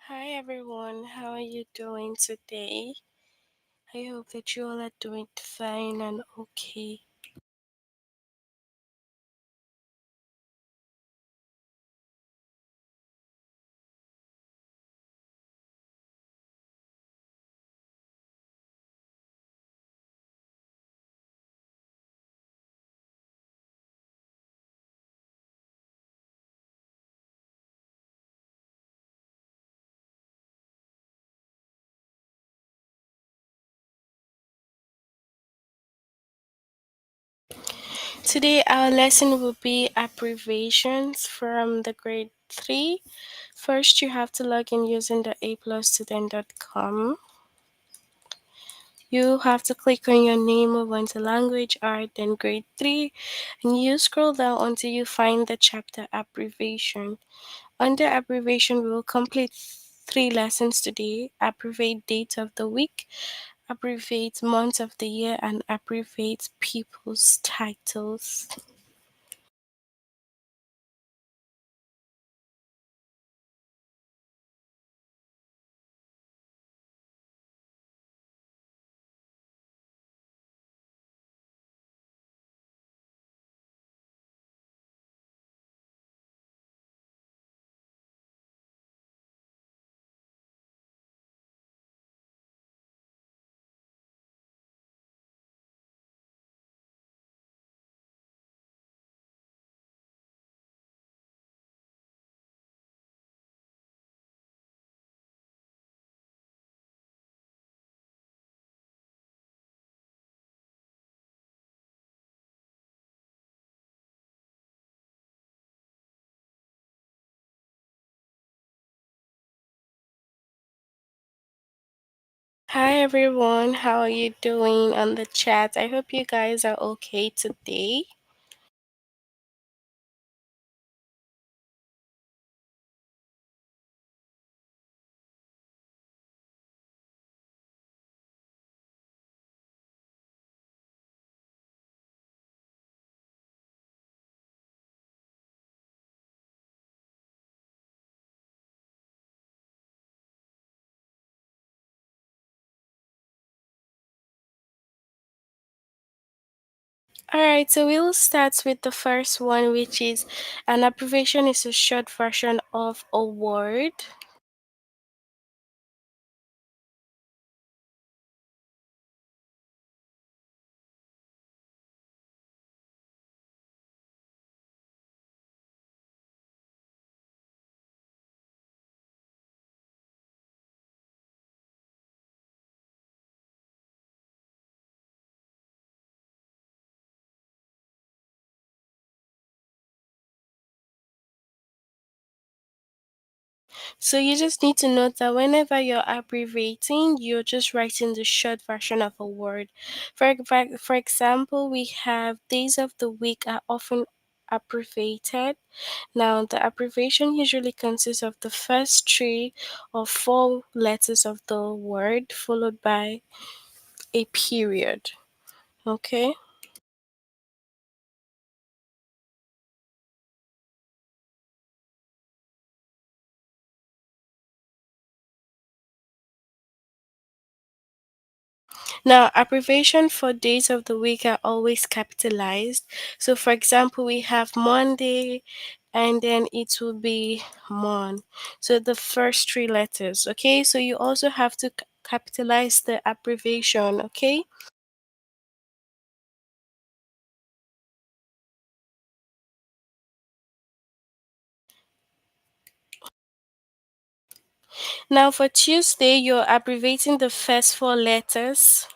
Hi everyone, how are you doing today? I hope that you all are doing fine and okay. Today our lesson will be abbreviations from the grade 3. First, you have to log in using the aplusstudent.com. You have to click on your name, move on to language, art, then grade 3, and you scroll down until you find the chapter abbreviation. Under abbreviation, we will complete 3 lessons today: abbreviate date of the week, abbreviate month of the year, and abbreviate people's titles. Hi everyone, how are you doing on the chat? I hope you guys are okay today. Alright, so we'll start with the first one, which is an abbreviation is a short version of a word. So you just need to note that whenever you're abbreviating, you're just writing the short version of a word. For example, we have days of the week are often abbreviated. Now, the abbreviation usually consists of the first 3 or 4 letters of the word followed by a period. Okay? Now, abbreviation for days of the week are always capitalized. So, for example, we have Monday and then it will be Mon. So, the first 3 letters, okay? So, you also have to capitalize the abbreviation, okay? Now, for Tuesday, you're abbreviating the first 4 letters.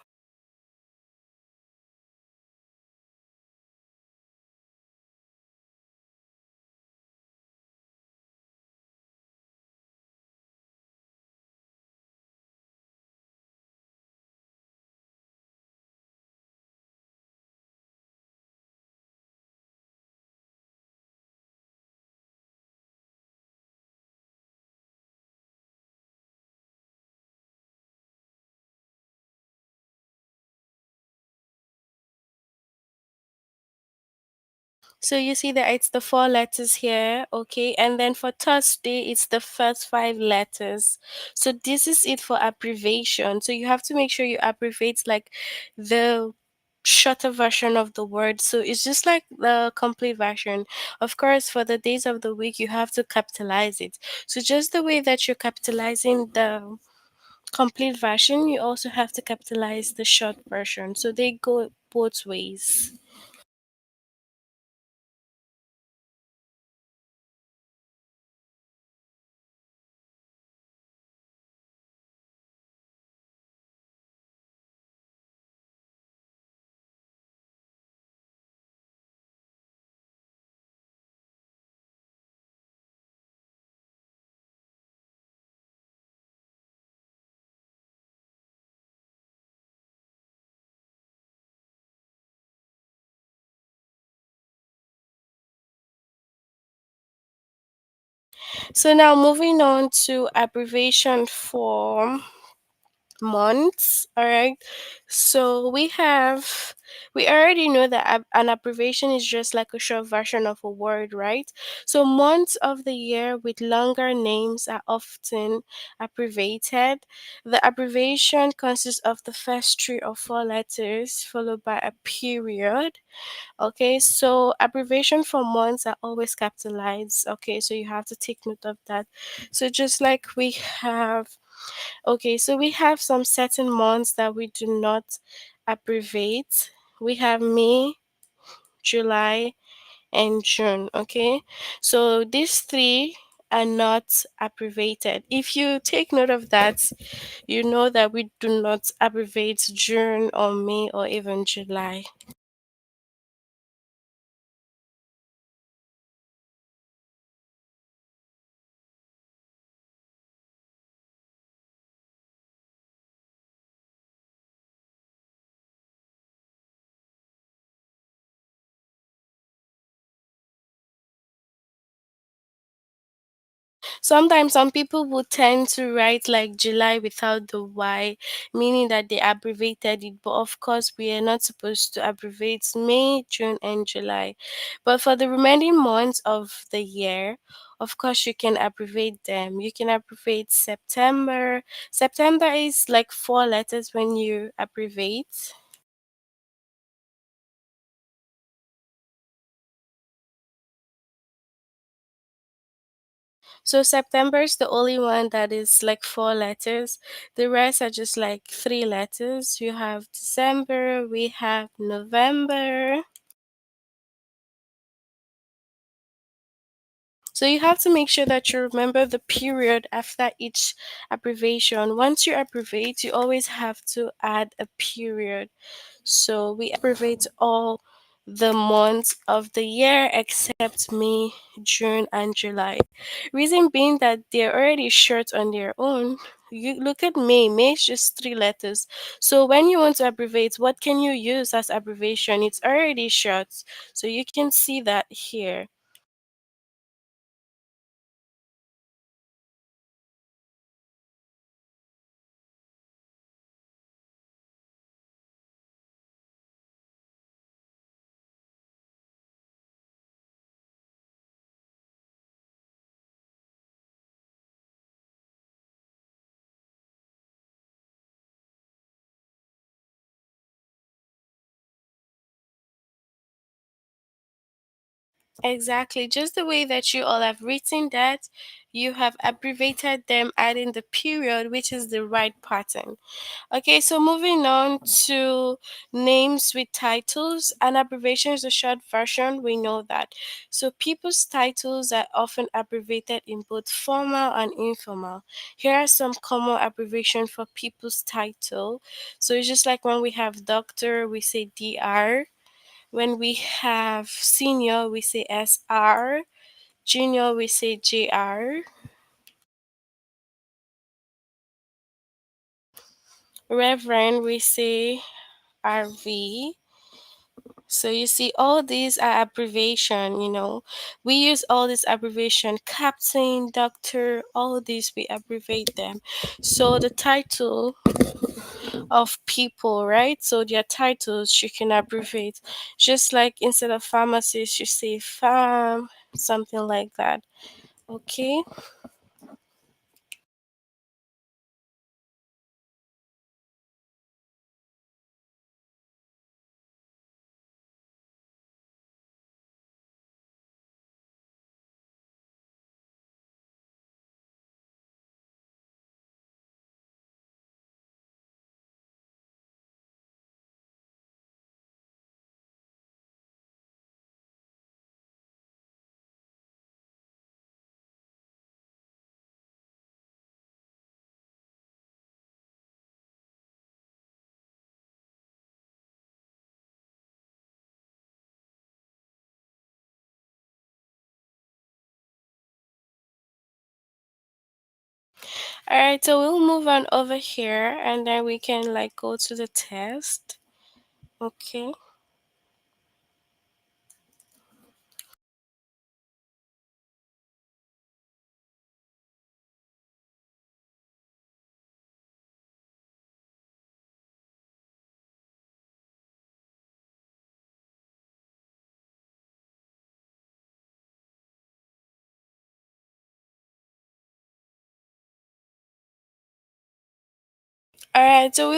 So you see that it's the four letters here, okay? And then for Thursday, it's the first five letters. So this is it for abbreviation. So you have to make sure you abbreviate like the shorter version of the word. So it's just like the complete version. Of course, for the days of the week, you have to capitalize it. So just the way that you're capitalizing the complete version, you also have to capitalize the short version. So they go both ways. So now moving on to abbreviation for months. All right. So we already know that an abbreviation is just like a short version of a word, right? So months of the year with longer names are often abbreviated. The abbreviation consists of the first three or four letters followed by a period. Okay, so abbreviation for months are always capitalized. Okay, so you have to take note of that. So just like we have, okay, so we have some certain months that we do not abbreviate. We have May, July, and June. Okay, so these three are not abbreviated. If you take note of that, you know that we do not abbreviate June or May or even July. Sometimes some people would tend to write like July without the Y, meaning that they abbreviated it. But of course, we are not supposed to abbreviate May, June, and July. But for the remaining months of the year, of course, you can abbreviate them. You can abbreviate September. September is like four letters when you abbreviate. So September is the only one that is like four letters. The rest are just like three letters. You have December, we have November. So you have to make sure that you remember the period after each abbreviation. Once you abbreviate, you always have to add a period. So we abbreviate all the months of the year except May, June, and July. Reason being that they're already short on their own. You look at May. May is just three letters. So when you want to abbreviate, what can you use as abbreviation? It's already short. So you can see that here. Exactly. Just the way that you all have written that, you have abbreviated them, adding the period, which is the right pattern. Okay, so moving on to names with titles. An abbreviation is a short version, we know that. So people's titles are often abbreviated in both formal and informal. Here are some common abbreviations for people's title. So it's just like when we have doctor, we say DR. When we have senior, we say SR. Junior, we say JR. Reverend, we say RV. So you see, all these are abbreviation. We use all this abbreviation. Captain, doctor, all these we abbreviate them. So the title of people, right? So their titles you can abbreviate. Just like instead of pharmacist, you say farm, something like that. Okay. All right, so we'll move on over here and then we can like go to the test. Okay. All right, so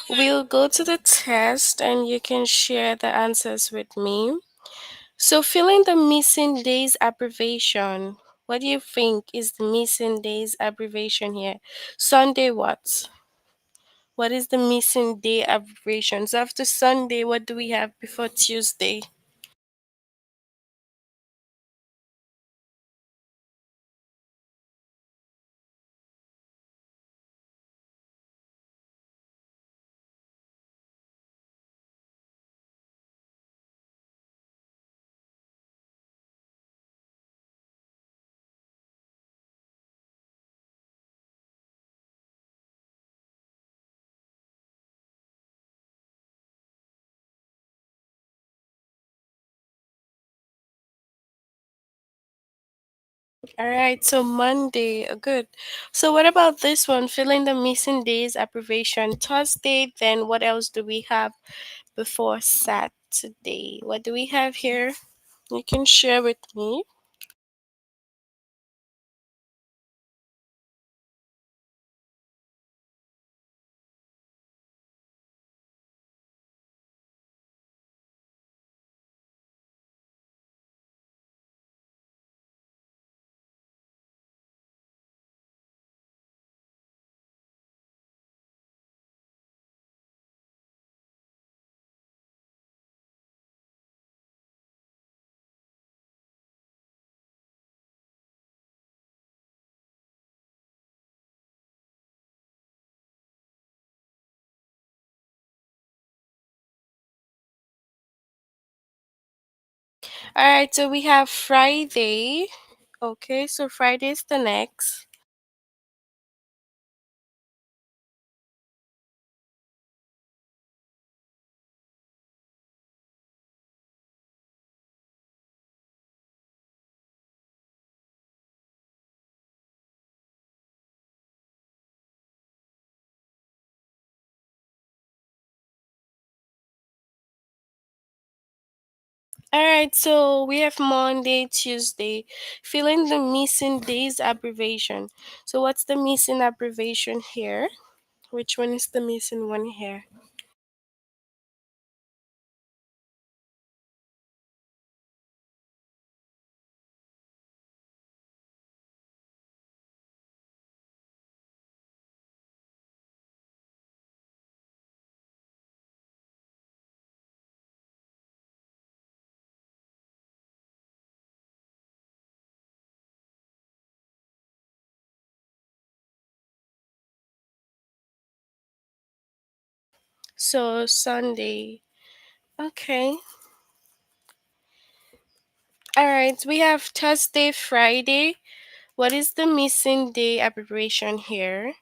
we'll go to the test and you can share the answers with me. So filling the missing days abbreviation. What do you think is the missing days abbreviation here? Sunday what? What is the missing day abbreviation? So after Sunday, what do we have before Tuesday? All right, so Monday, good. So what about this one? Filling the missing days abbreviation. Thursday, then what else do we have before Saturday? What do we have here? You can share with me. All right, so we have Friday. Okay, so Friday is the next. All right, so we have Monday, Tuesday, filling the missing days abbreviation. So what's the missing abbreviation here? Which one is the missing one here? So Sunday. Okay. All right, we have Thursday, Friday. What is the missing day abbreviation here?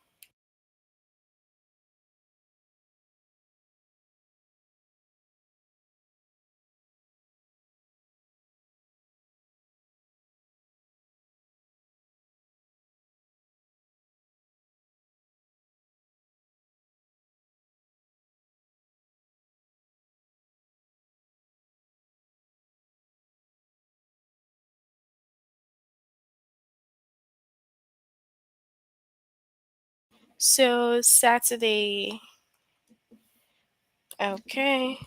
So Saturday. Okay.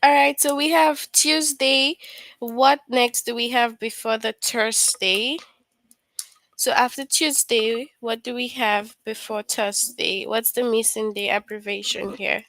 All right. So we have Tuesday. What next do we have before the Thursday? So after Tuesday, what do we have before Thursday? What's the missing day abbreviation here?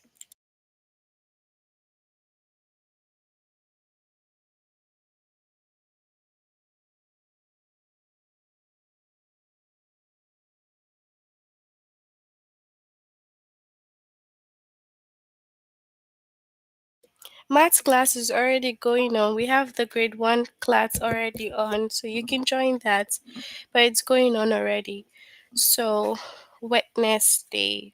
Maths class is already going on. We have the grade one class already on, so you can join that, but it's going on already. So, Wednesday.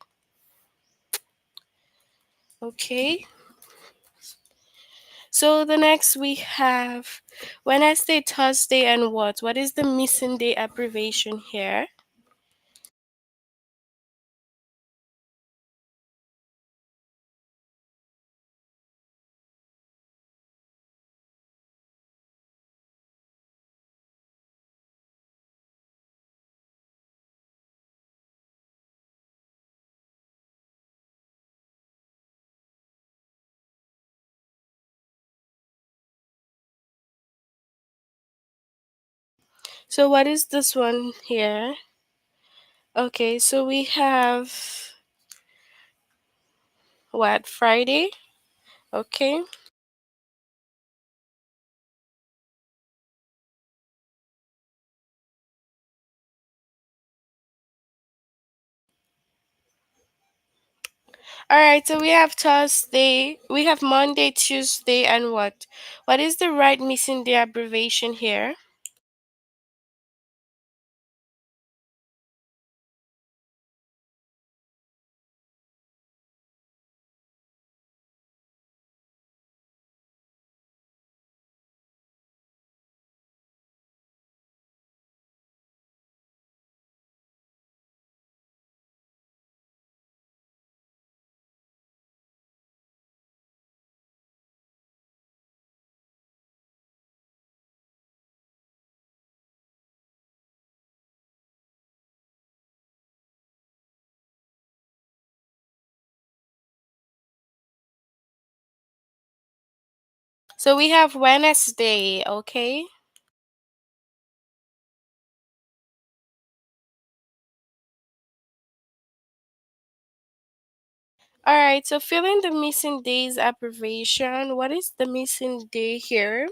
Okay. So the next we have Wednesday, Thursday, and what? What is the missing day abbreviation here? So what is this one here? Okay, so we have what? Friday? Okay. All right, so we have Thursday, we have Monday, Tuesday, and what? What is the right missing day abbreviation here? So we have Wednesday, okay? All right, so fill in the missing days abbreviation. What is the missing day here?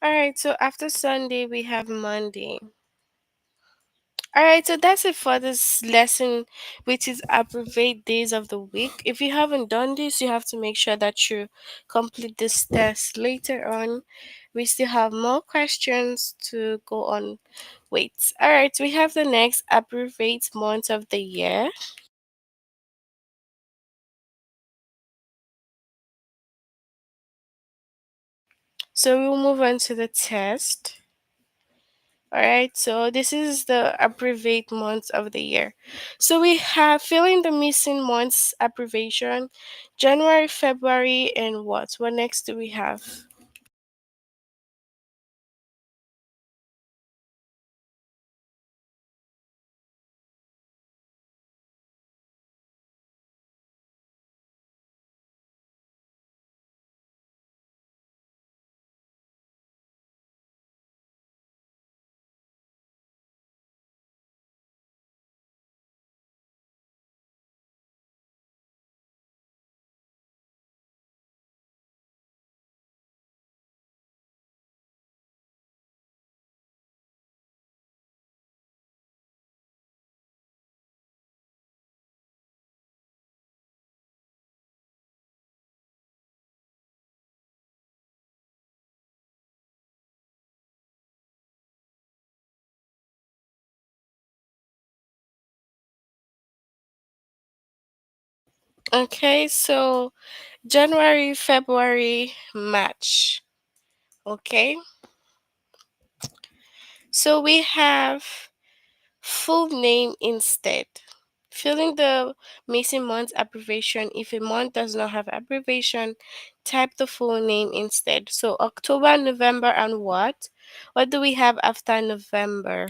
All right, so after Sunday, we have Monday. All right, so that's it for this lesson, which is abbreviate days of the week. If you haven't done this, you have to make sure that you complete this test later on. We still have more questions to go on. Wait, all right, we have the next abbreviate month of the year. So we'll move on to the test. All right, so this is the abbreviate months of the year. So we have filling the missing months abbreviation January, February, and what? What next do we have? Okay, so January, February, March. Okay, so we have full name instead. Filling the missing month abbreviation. If a month does not have abbreviation, type the full name instead. So October, November, and what? What do we have after November?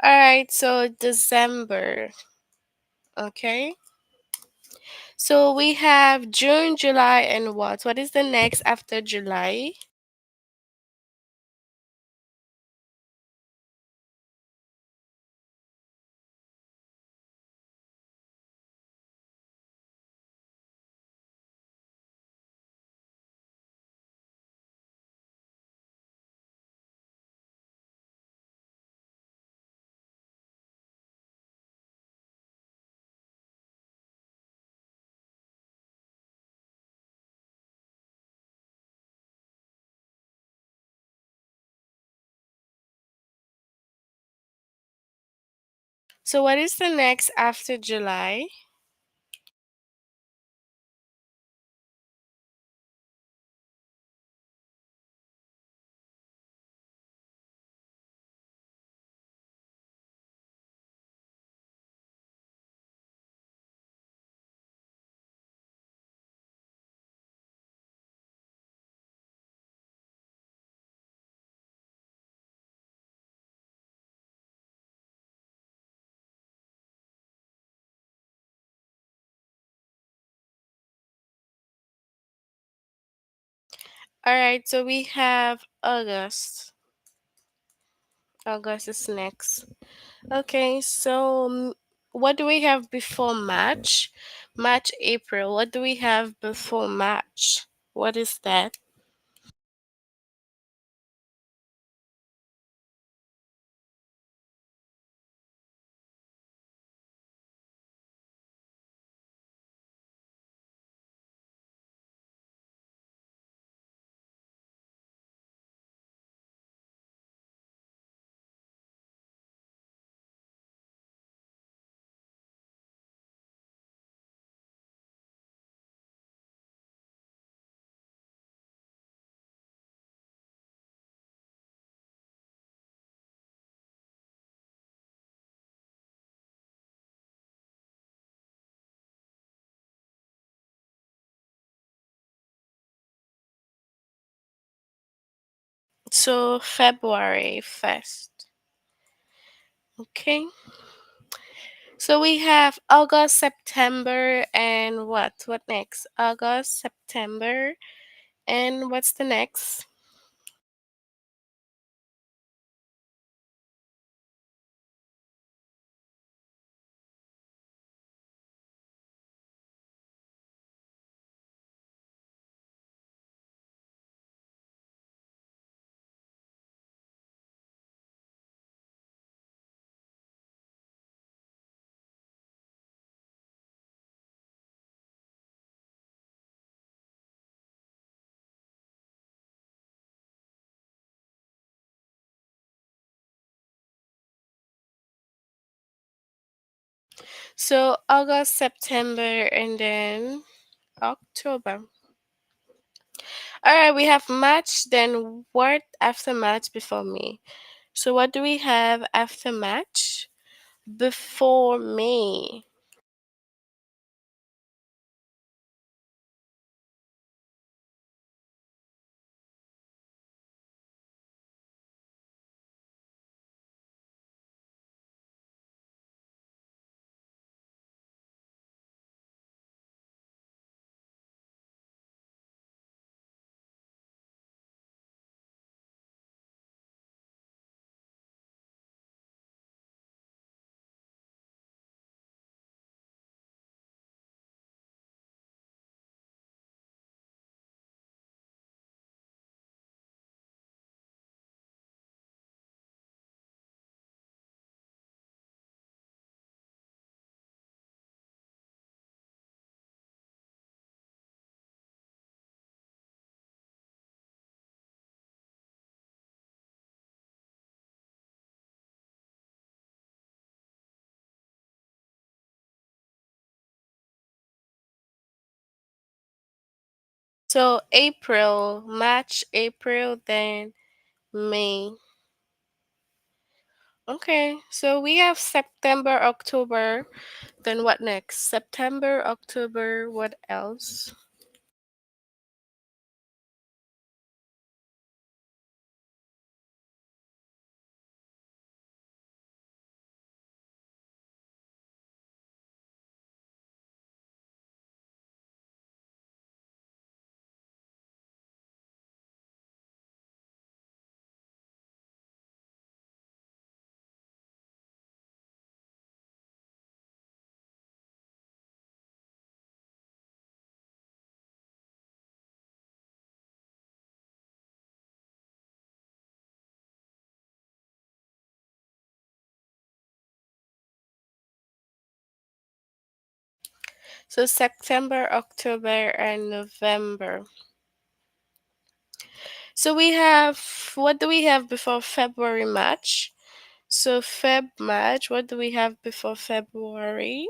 All right, so December. Okay. So we have June, July, and what? What is the next after July? So what is the next after July? All right, so we have August. August is next. Okay, so what do we have before March? March, April. What do we have before March? What is that? So February 1st. Okay. So we have August, September, and what? What next? August, September, and what's the next? So August, September, and then October. All right, we have March, then what after March before May? So what do we have after March? Before May. So April, March, April, then May. Okay, so we have September, October. Then what next? September, October, what else? So September, October, and November. So we have, what do we have before February, March? So Feb, March, what do we have before February?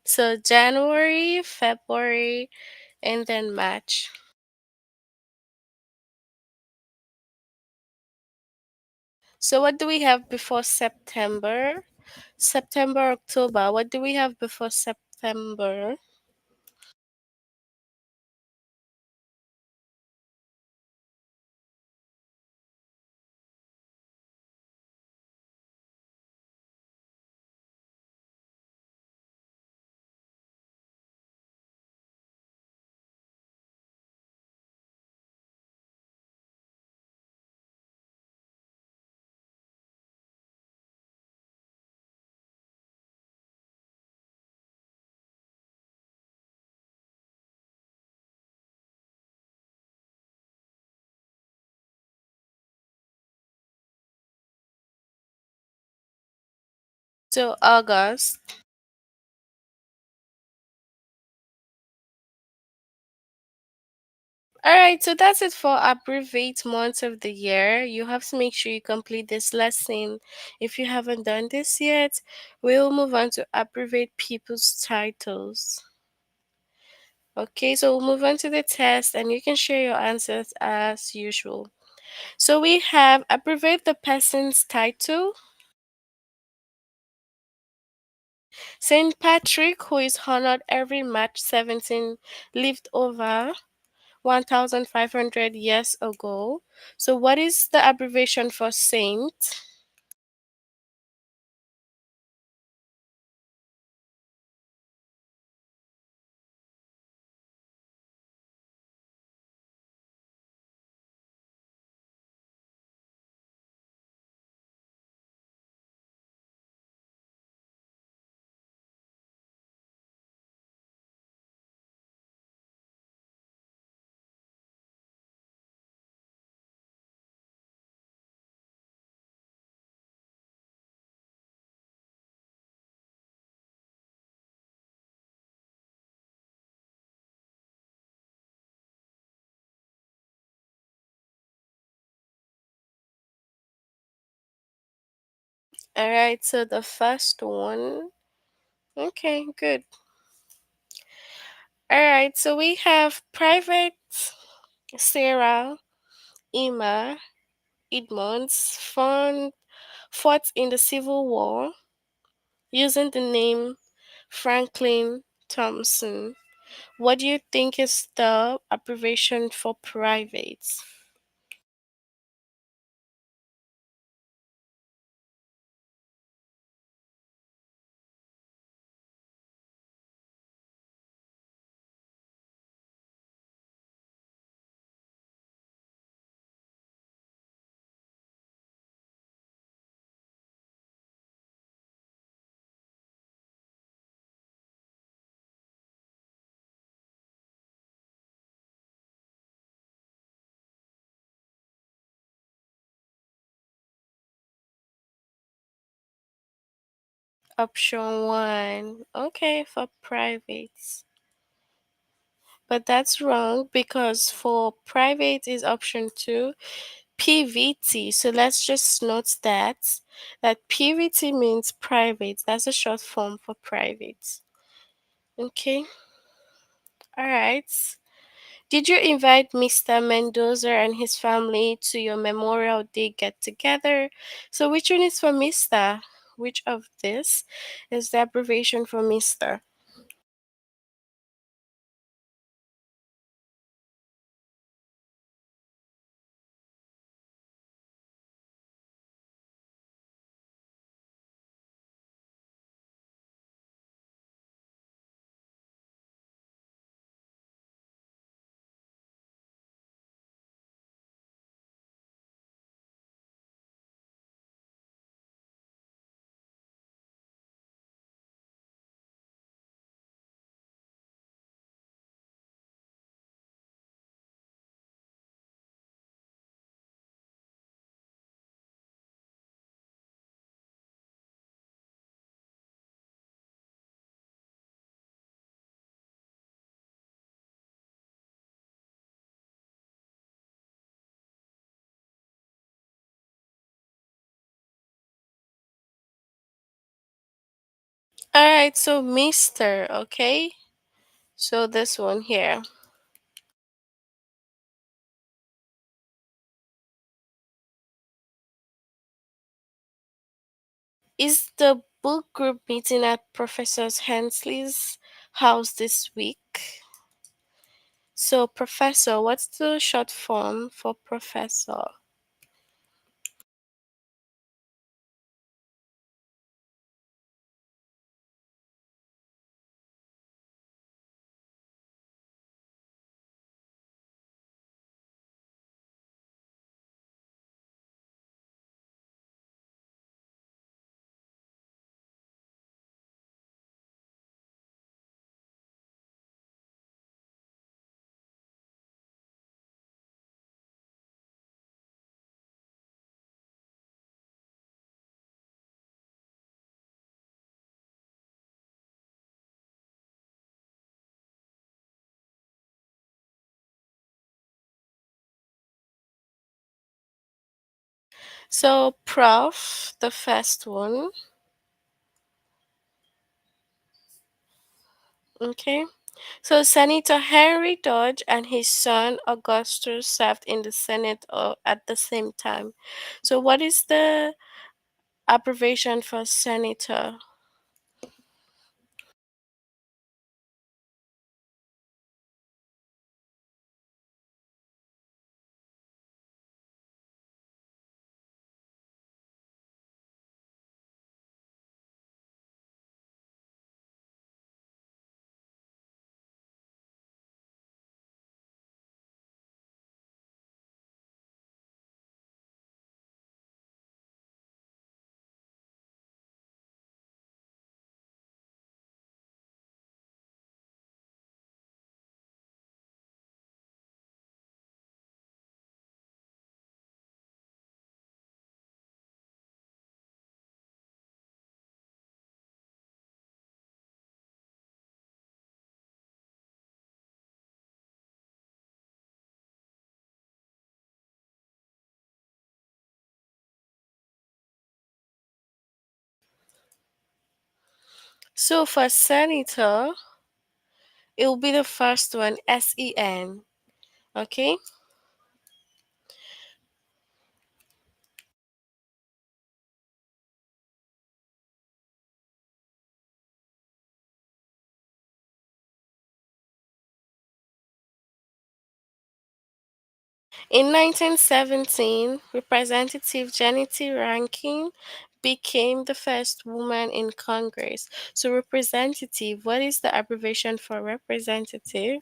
So January, February, and then March. So what do we have before September? September, October. What do we have before September? So August. All right, so that's it for abbreviate months of the year. You have to make sure you complete this lesson. If you haven't done this yet, we'll move on to abbreviate people's titles. Okay, so we'll move on to the test and you can share your answers as usual. So we have abbreviate the person's title. Saint Patrick, who is honored every March 17, lived over 1,500 years ago. So, what is the abbreviation for saint? All right, so the first one. Okay, good. All right, so we have Private Sarah Emma Edmonds fought in the Civil War using the name Franklin Thompson. What do you think is the abbreviation for private? Option one. Okay, for private. But that's wrong because for private is option two, PVT. So let's just note that PVT means private. That's a short form for private. Okay. All right. Did you invite Mr. Mendoza and his family to your Memorial Day get together? So which one is for Mr.? Which of this is the abbreviation for Mr.? Alright, so Mr. Okay. So this one here. Is the book group meeting at Professor Hensley's house this week? So professor, what's the short form for professor? So prof, the first one. Okay. So Senator Henry Dodge and his son Augustus served in the Senate at the same time. So what is the abbreviation for senator? So for senator, it will be the first one, SEN. Okay. In 1917, Representative Janet Rankin became the first woman in Congress. So representative, what is the abbreviation for representative?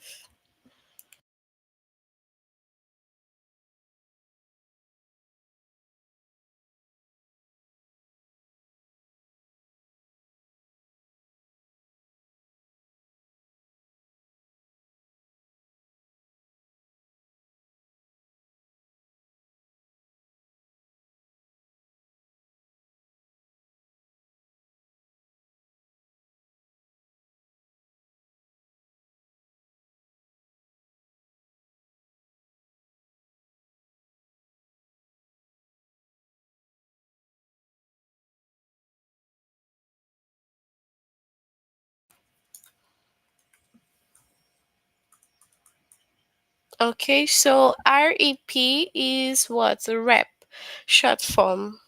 Okay, so REP is what? Rep, short form.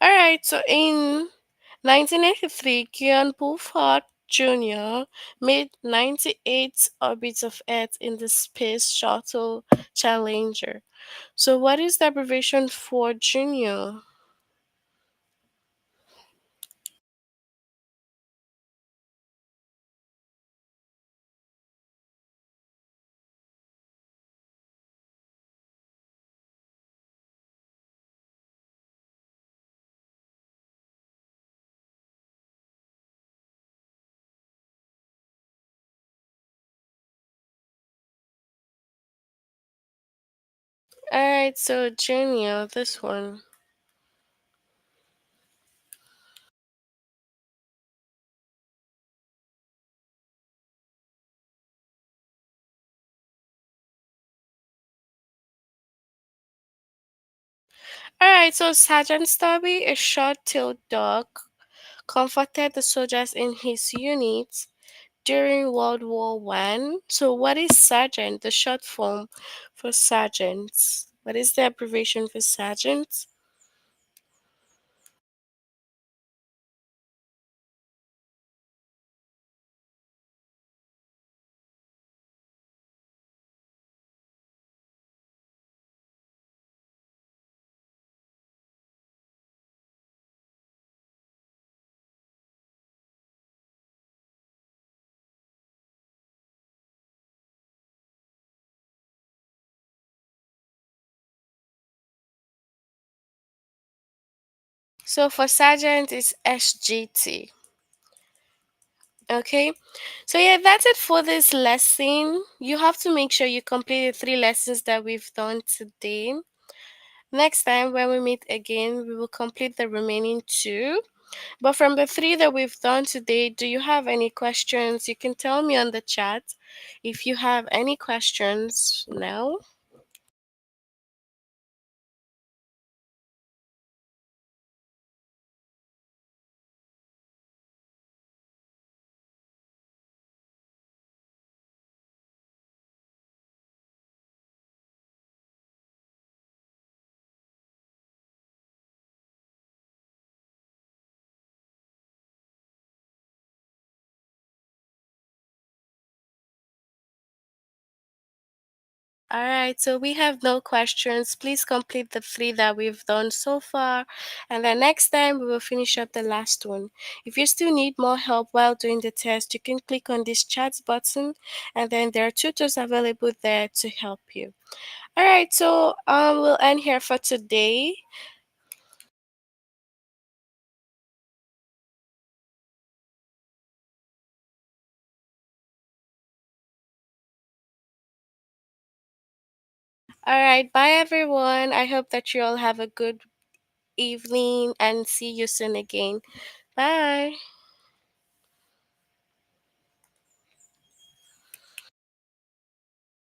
Alright, so in 1983, Guion Pulford Jr. made 98 orbits of Earth in the Space Shuttle Challenger. So, what is the abbreviation for Junior? Alright, so Junior, this one. Alright, so Sergeant Stubby, a short-tailed dog, comforted the soldiers in his unit during World War One. So, what is sergeant? The short form for sergeant. What is the abbreviation for sergeant? So, for sergeant, it's SGT. Okay, so yeah, that's it for this lesson. You have to make sure you complete the three lessons that we've done today. Next time, when we meet again, we will complete the remaining two. But from the three that we've done today, do you have any questions? You can tell me on the chat if you have any questions now. All right, so we have no questions. Please complete the three that we've done so far, and then next time we will finish up the last one. If you still need more help while doing the test, you can click on this chat button, and then there are tutors available there to help you. All right, so we'll end here for today. All right, bye everyone. I hope that you all have a good evening and see you soon again. Bye.